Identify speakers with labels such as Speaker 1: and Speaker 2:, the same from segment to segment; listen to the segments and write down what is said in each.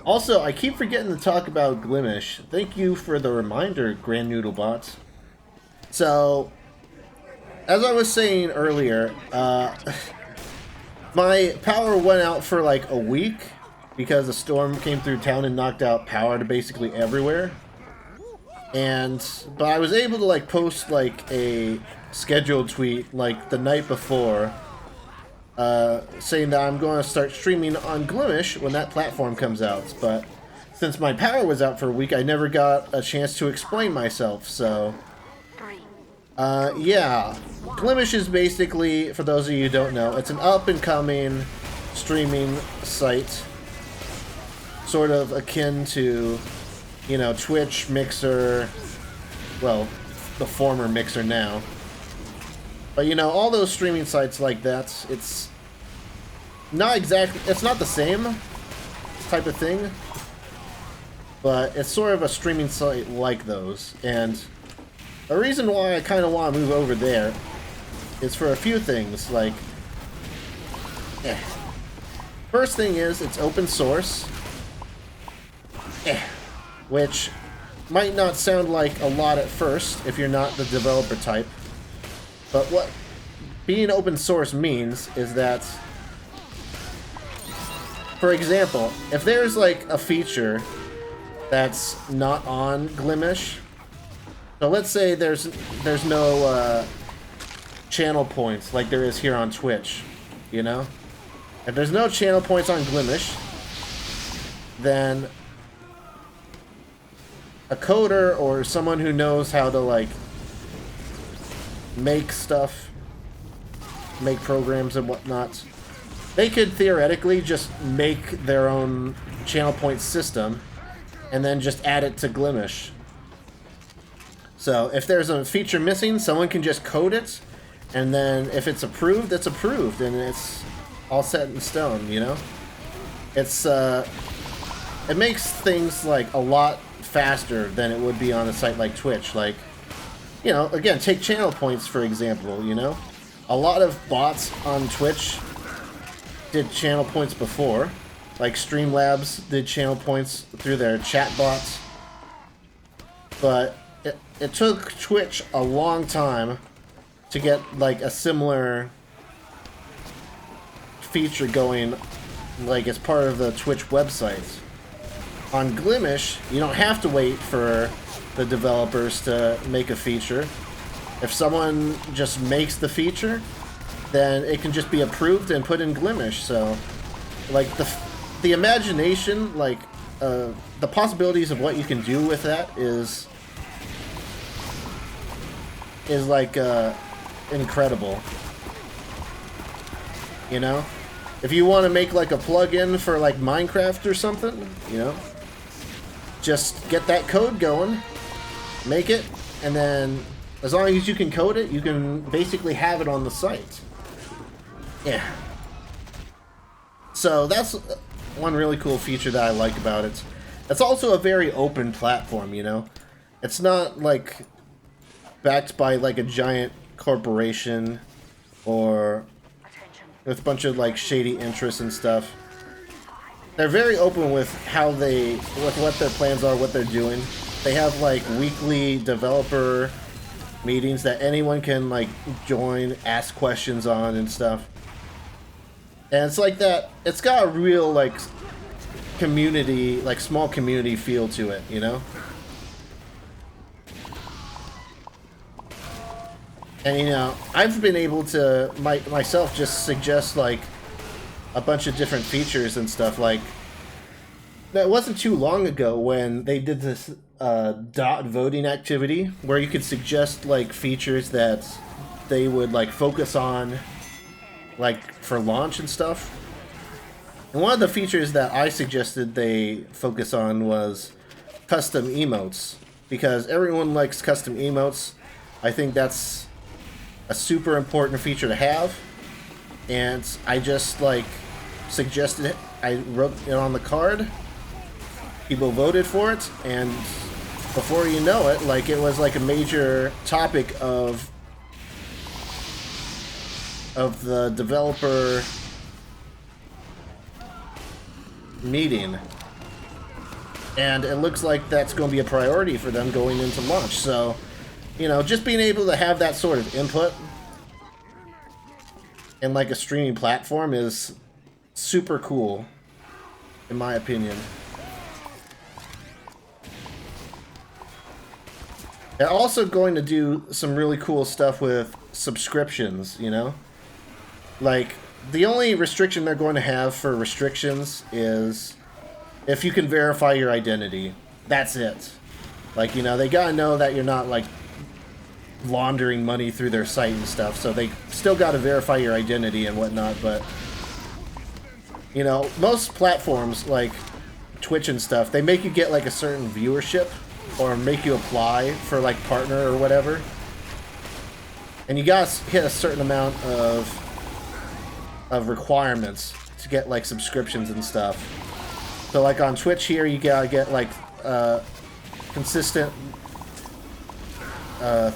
Speaker 1: Also, I keep forgetting to talk about Glimesh. Thank you for the reminder, GrandNoodleLite. So, as I was saying earlier, my power went out for like a week because a storm came through town and knocked out power to basically everywhere. But I was able to like post like a scheduled tweet like the night before, saying that I'm going to start streaming on Glimesh when that platform comes out. But since my power was out for a week, I never got a chance to explain myself. So, yeah, Glimesh is basically, for those of you who don't know, it's an up-and-coming streaming site, sort of akin to, you know, Twitch, Mixer, well, the former Mixer now. But, you know, all those streaming sites like that, it's not exactly, it's not the same type of thing, but it's sort of a streaming site like those. And the reason why I kind of want to move over there is for a few things, like, first thing is, it's open source, which might not sound like a lot at first if you're not the developer type, but what being open source means is that, for example, if there's like a feature that's not on Glimesh, so let's say there's no channel points like there is here on Twitch, you know? If there's no channel points on Glimesh, then a coder or someone who knows how to like make stuff, make programs and whatnot, they could theoretically just make their own channel point system and then just add it to Glimesh. So if there's a feature missing, someone can just code it, and then if it's approved, it's approved, and it's all set in stone, you know? It's, it makes things like a lot faster than it would be on a site like Twitch. Like, you know, again, take channel points for example, you know? A lot of bots on Twitch did channel points before. Like Streamlabs did channel points through their chat bots. But it took Twitch a long time to get like a similar feature going, like as part of the Twitch website. On Glimesh, you don't have to wait for the developers to make a feature. If someone just makes the feature, then it can just be approved and put in Glimesh. So, like the imagination, like the possibilities of what you can do with that is like incredible. You know, if you want to make like a plugin for like Minecraft or something, you know, just get that code going, make it, and then as long as you can code it, you can basically have it on the site. Yeah. So that's one really cool feature that I like about it. It's also a very open platform, you know. It's not like backed by like a giant corporation or with a bunch of like shady interests and stuff. They're very open with how with what their plans are, what they're doing. They have like weekly developer meetings that anyone can like join, ask questions on and stuff. And it's like that, it's got a real like community, like small community feel to it, you know? And you know, I've been able to myself just suggest like a bunch of different features and stuff. Like, it wasn't too long ago when they did this dot voting activity where you could suggest like features that they would like focus on like for launch and stuff. And one of the features that I suggested they focus on was custom emotes, because everyone likes custom emotes. I think that's a super important feature to have, and I just like suggested it. I wrote it on the card, people voted for it, and before you know it, like it was like a major topic of the developer meeting. And it looks like that's going to be a priority for them going into launch. So, you know, just being able to have that sort of input in like a streaming platform is super cool, in my opinion. They're also going to do some really cool stuff with subscriptions, you know? Like, the only restriction they're going to have for restrictions is if you can verify your identity. That's it. Like, you know, they gotta know that you're not, like, laundering money through their site and stuff, so they still gotta verify your identity and whatnot, but, you know, most platforms, like Twitch and stuff, they make you get, like, a certain viewership, or make you apply for, like, partner or whatever. And you gotta hit a certain amount of requirements to get, like, subscriptions and stuff. So, like, on Twitch here, you gotta get, like, consistent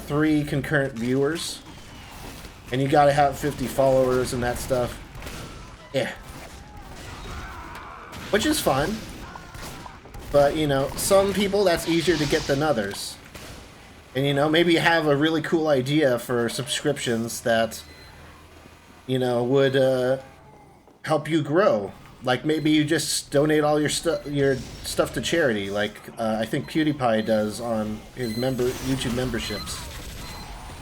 Speaker 1: 3 concurrent viewers. And you gotta have 50 followers and that stuff. Yeah. Which is fun. But, you know, some people that's easier to get than others. And, you know, maybe you have a really cool idea for subscriptions that, you know, would help you grow. Like, maybe you just donate all your stuff to charity, like I think PewDiePie does on his YouTube memberships.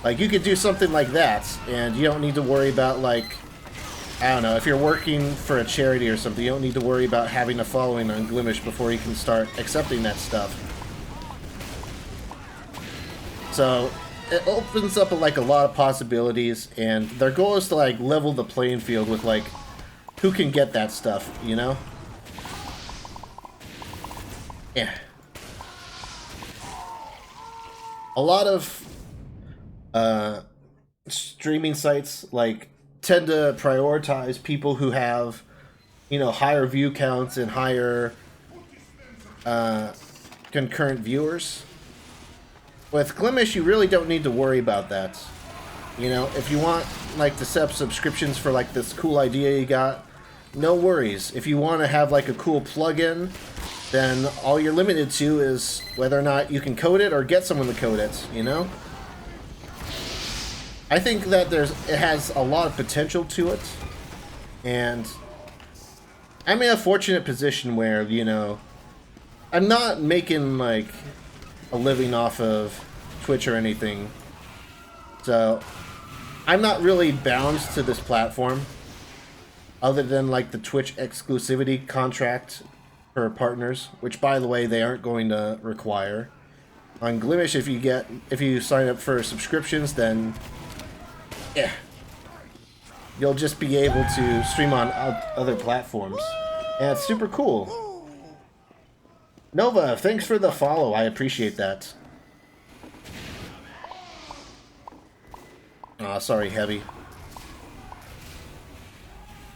Speaker 1: Like, you could do something like that, and you don't need to worry about, like, I don't know, if you're working for a charity or something, you don't need to worry about having a following on Glimesh before you can start accepting that stuff. So, it opens up, like, a lot of possibilities, and their goal is to, like, level the playing field with, like, who can get that stuff, you know? Yeah. A lot of streaming sites, like, tend to prioritize people who have, you know, higher view counts and higher concurrent viewers. With Glimesh, you really don't need to worry about that. You know, if you want, like, to set up subscriptions for, like, this cool idea you got, no worries. If you want to have, like, a cool plugin, then all you're limited to is whether or not you can code it or get someone to code it, you know? I think that it has a lot of potential to it, and I'm in a fortunate position where, you know, I'm not making, like, a living off of Twitch or anything, so I'm not really bound to this platform, other than, like, the Twitch exclusivity contract for partners, which, by the way, they aren't going to require. On Glimesh, if you sign up for subscriptions, then yeah, you'll just be able to stream on other platforms, and it's super cool. Nova, thanks for the follow. I appreciate that. Aw, sorry, Heavy.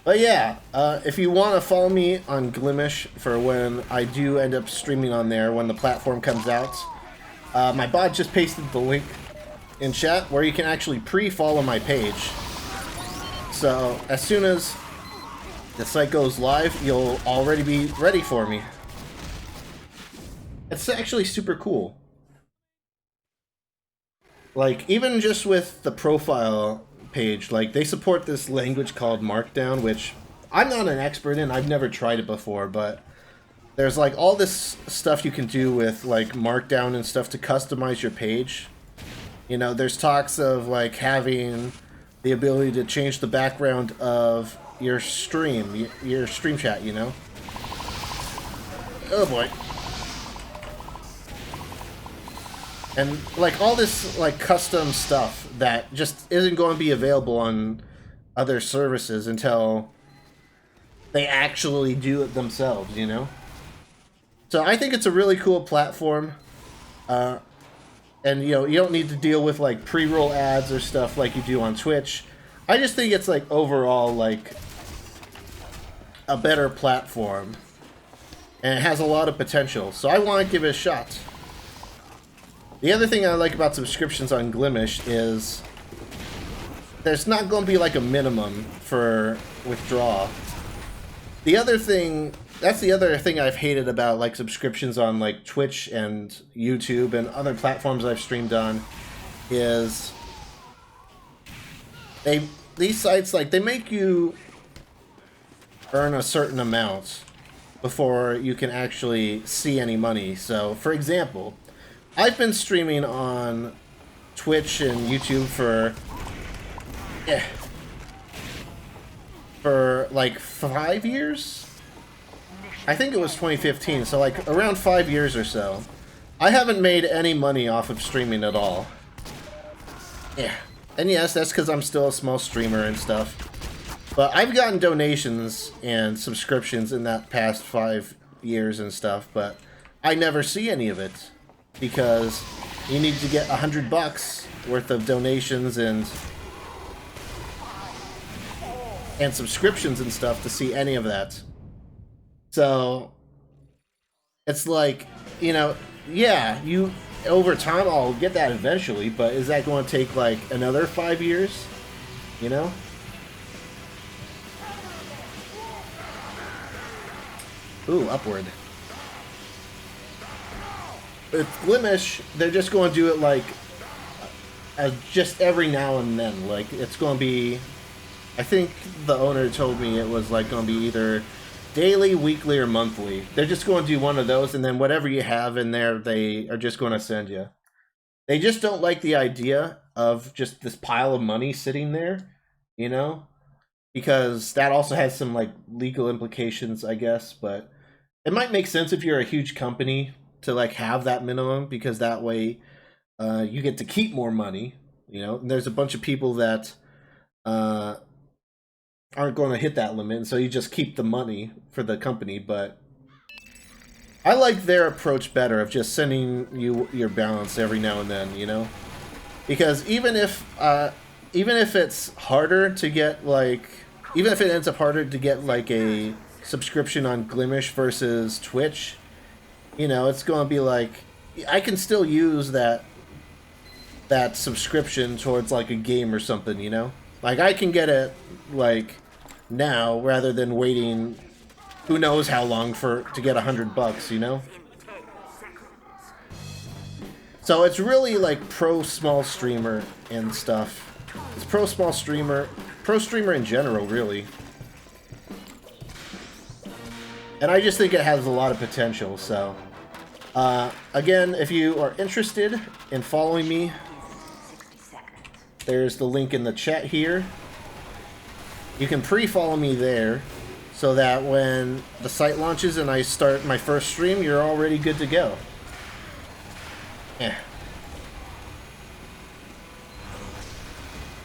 Speaker 1: But yeah, if you want to follow me on Glimesh for when I do end up streaming on there, when the platform comes out, my bot just pasted the link in chat where you can actually pre-follow my page. So as soon as the site goes live, you'll already be ready for me. It's actually super cool. Like, even just with the profile page, like, they support this language called Markdown, which I'm not an expert in. I've never tried it before, but there's, like, all this stuff you can do with, like, Markdown and stuff to customize your page. You know, there's talks of, like, having the ability to change the background of your stream chat, you know? Oh boy. And, like, all this, like, custom stuff that just isn't going to be available on other services until they actually do it themselves, you know? So I think it's a really cool platform. And, you know, you don't need to deal with, like, pre-roll ads or stuff like you do on Twitch. I just think it's, like, overall, like, a better platform. And it has a lot of potential. So I want to give it a shot. The other thing I like about subscriptions on Glimesh is there's not going to be, like, a minimum for withdrawal. The other thing, that's the other thing I've hated about like subscriptions on like Twitch and YouTube and other platforms I've streamed on, is these sites, like, they make you earn a certain amount before you can actually see any money. So, for example, I've been streaming on Twitch and YouTube for like 5 years? I think it was 2015, so like around 5 years or so. I haven't made any money off of streaming at all. Yeah. And yes, that's because I'm still a small streamer and stuff. But I've gotten donations and subscriptions in that past 5 years and stuff, but I never see any of it. Because you need to get $100 worth of donations and subscriptions and stuff to see any of that. So it's like, you know, yeah, you over time I'll get that eventually, but is that going to take like another 5 years? You know? Ooh, upward. With Glimesh, they're just going to do it like just every now and then. Like, it's going to be, I think the owner told me it was like going to be either daily, weekly, or monthly. They're just going to do one of those, and then whatever you have in there, they are just going to send you. They just don't like the idea of just this pile of money sitting there, you know? Because that also has some like legal implications, I guess, but it might make sense if you're a huge company to like have that minimum, because that way you get to keep more money, you know? And there's a bunch of people that aren't going to hit that limit, and so you just keep the money for the company. But I like their approach better of just sending you your balance every now and then, you know? Because even if it's harder to get like, even if it ends up harder to get like a subscription on Glimesh versus Twitch, you know, it's going to be like, I can still use that subscription towards like a game or something, you know? Like, I can get it like now rather than waiting who knows how long to get $100, you know? So it's really like pro small streamer and stuff. It's pro streamer in general, really. And I just think it has a lot of potential, so again, if you are interested in following me, there's the link in the chat here. You can pre-follow me there, so that when the site launches and I start my first stream, you're already good to go. Yeah.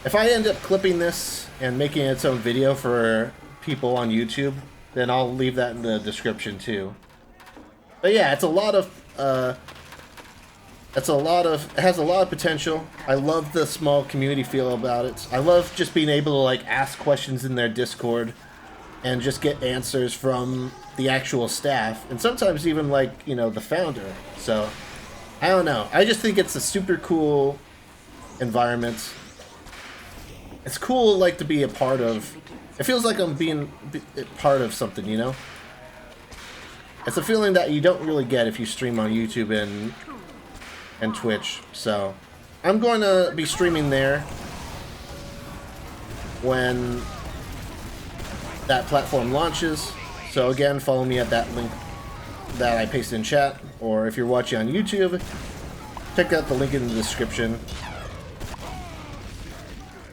Speaker 1: If I end up clipping this and making its own video for people on YouTube, then I'll leave that in the description too. But yeah, it's a lot of it has a lot of potential. I love the small community feel about it. I love just being able to like ask questions in their Discord and just get answers from the actual staff, and sometimes even like, you know, the founder. So I don't know. I just think it's a super cool environment. It's cool, like, to be a part of. It feels like I'm being part of something, you know? It's a feeling that you don't really get if you stream on YouTube and Twitch. So I'm going to be streaming there when that platform launches. So again, follow me at that link that I pasted in chat, or if you're watching on YouTube, check out the link in the description.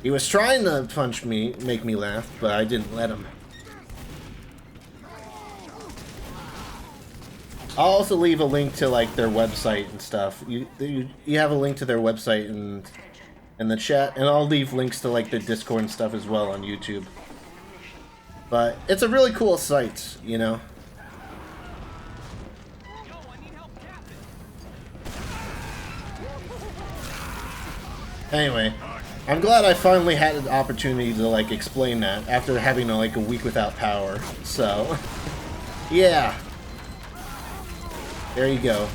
Speaker 1: He was trying to punch me, make me laugh, but I didn't let him. I'll also leave a link to like their website and stuff. You have a link to their website in the chat, and I'll leave links to like their Discord and stuff as well on YouTube. But it's a really cool site, you know. Anyway, I'm glad I finally had an opportunity to like explain that after having like a week without power. So, yeah. There you go.